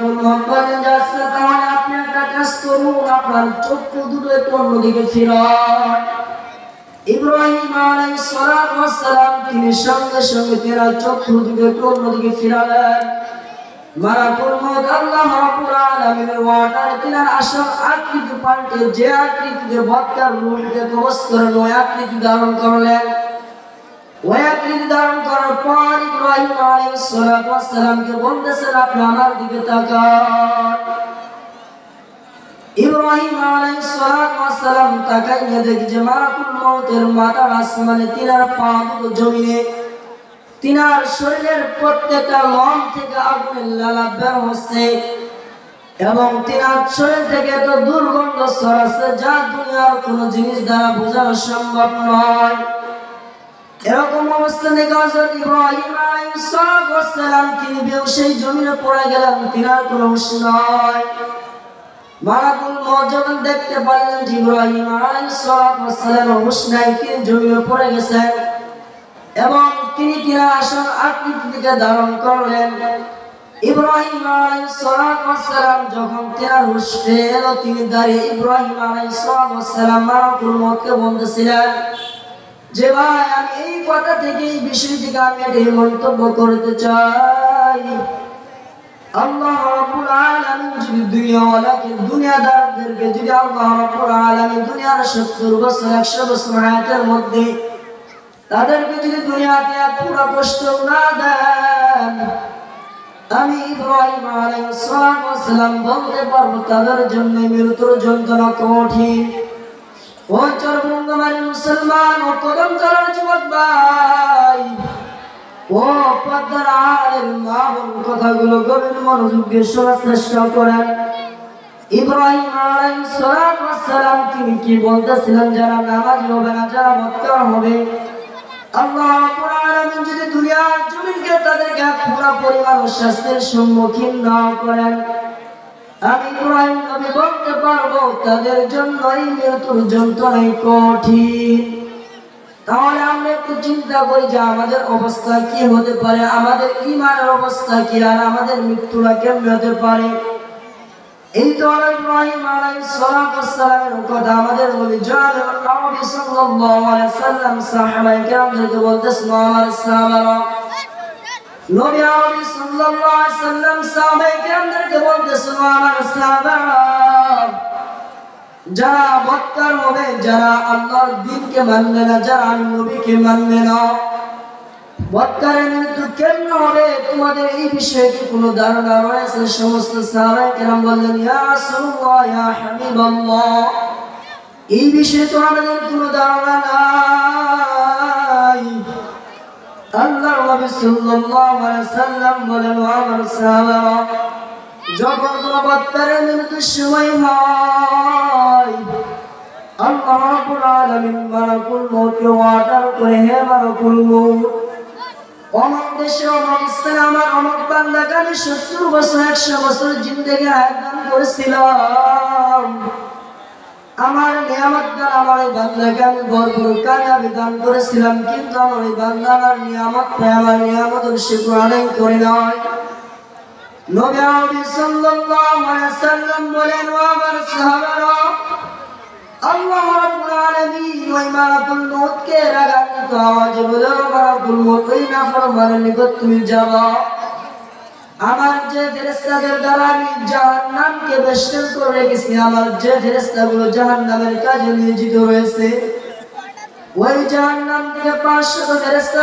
মালাকুল মউত বলেন যাচ্ছে তাহলে আপনি একটা কাজ করুন, আপনার চক্ষু দুটো একটু অন্যদিকে ফিরান। ইব্রাহিম আলাইহিস সালাম তিনি সঙ্গে সঙ্গে তার চক্ষু দুটো একটু অন্যদিকে ফিরালেন। মালাকুল মউত আল্লাহ রাব্বুল আলামিনের ওয়াটার তিনার আসল আকৃতি পাল্টে যে আকৃতিতে বক্তার রূপকে কবজ করে ওই আকৃতি ধারণ করলেন। ওই আকৃতি ধারণ করার পর ইব্রাহিম আলাইহিস সালামকে বলতেছেন আপনি আমার দিকে তাকান। ইব্রাহিম আলাইহিস সালাম তাকাইয়া দেখে যে মালাকুল মউতের মাথার আসমানে তিনার পা দুটো জমিনে, তিনার শরীরের প্রত্যেকটা লোম থেকে আগুনের লালা বের হচ্ছে এবং তিনার শরীর থেকে এত দুর্গন্ধ ছড়াচ্ছে যা দুনিয়ার কোনো জিনিস দ্বারা বোঝানো সম্ভব নয়। এরকম অবস্থা দেখে হযরত ইব্রাহিম আলাইহিস সালাম তিনি বেহুশ জমিনে পড়ে গেলেন, তিনার কোনো হুঁশ নাই। মালাকুল মউত যখন দেখতে পারলেন যে ইব্রাহিম আলাইহিস সালাম হুঁশ নাই, তিনি জমিনে পড়ে গেছেন এবং তিনি তিনার আসল আকৃতিকে ধারণ করলেন। ইব্রাহিম আলাইহিস সালাম যখন তিনার হুঁশ এলো তিনি দাঁড়িয়ে ইব্রাহিম আলাইহিস সালাম মালাকুল মউতকে বলতেছিলেন যে ভাই আমি এই কথা থেকে এই বিষয় থেকে আমি এই মন্তব্য করতে চাই, আল্লাহ রাব্বুল আলামিন যদি দুনিয়াদারদেরকে যদি আল্লাহ রাব্বুল আলামিন দুনিয়ার 70 বছর 100 বছর হায়াতের মধ্যে তাদেরকে যদি দুনিয়াতে পুরো কষ্ট না দেন, আমি ইব্রাহিম আলাইহিস সালাম বলতে পারবো তাদের জন্য মৃত্যুর যন্ত্রণা কঠিন। ও চরমুঙ্গমারি মুসলমান ও কদম চলার যুবক ভাই, ও পদ্মার আলের মা বোন কথাগুলো গভীর মনোযোগ দিয়ে শোনার চেষ্টা করেন। ইব্রাহিম আলাইহিস সালাম তিনি কি বলতেছিলেন যারা নামাজি হবে না, যারা বক্তা হবে, আল্লাহ রাব্বুল আলামিন যদি দুনিয়ার জমিনকে তাদেরকে পুরো পরিমাণ শাস্তির সম্মুখীন না করেন, আমি ইব্রাহিম নবী বলতে পারবো তাদের জন্য এই মৃত্যুর যন্ত্রণাই কঠিন। তাহলে আমরা একটু চিন্তা করি যে আমাদের অবস্থা কি হতে পারে, আমাদের ঈমানের অবস্থা কি, আর আমাদের মৃত্যুটা কেমন হতে পারে। এই তো ইব্রাহিম আলাইহিস সালামের কথা আমাদের নবী জানেন। নবী সাল্লাল্লাহু আলাইহি সাল্লাম সাহাবায়ে কেরামদেরকে বলতেছেন আমার সাহাবারা, নবী সাল্লাল্লাহু আলাইহি সাল্লাম সাহাবায়ে কেরামদেরকে বলতেছেন আমার সাহাবারা, যারা বক্তার হবে, যারা আল্লাহর দ্বীনকে মানবে না, যারা নবীকে মানবে না, বক্তারের মৃত্যু কেমন হবে তোমাদের এই বিষয়ে কি কোনো ধারণা রয়েছে? সমস্ত সাহাবায়ে কেরাম বললেন ইয়া রাসূলুল্লাহ ইয়া হাবিবাল্লাহ, এই বিষয়ে তো আমাদের কোনো ধারণা নাই। আল্লাহর নবী সাল্লাল্লাহু আলাইহি সাল্লাম বলেন আমার সাহাবারা, যখন কোনো বক্তারের মৃত্যুর সময় হয় আল্লাহ রাব্বুল আলামিন মালাকুল মউতকে অর্ডার করে, হে মালাকুল মউত, অমুক দেশে অমুক স্থানে আমার অমুক বান্দাকে 70 বছর 100 বছর জিন্দেগি হায়াত দান করেছিলাম, আমার নিয়ামত দ্বারা আমার এই বান্দাকে আমি ভরপুর কামিয়াবি দান করেছিলাম, কিন্তু আমার এই বান্দা আমার নিয়ামত আমার নিয়ামতের শুকর আদায় করে নাই। নবী সাল্লাল্লাহু আলাইহি সাল্লাম বলেন ও আমার সাহাবারা, আল্লাহ রাব্বুল আলামিন ওই মালাকুল মউতকে রাগান্বিত আওয়াজে বলে মালাকুল মউত ওই নাফরমানের নিকট তুমি যাও, আমার যে ফেরেশতাদের দ্বারা আমি জাহান্নামকে বেষ্টন করে রেখেছি, আমার যে ফেরেশতাগুলো জাহান্নামের কাজে নিয়োজিত রয়েছে, ওই জাহান্নাম থেকে 500 ফেরেশতা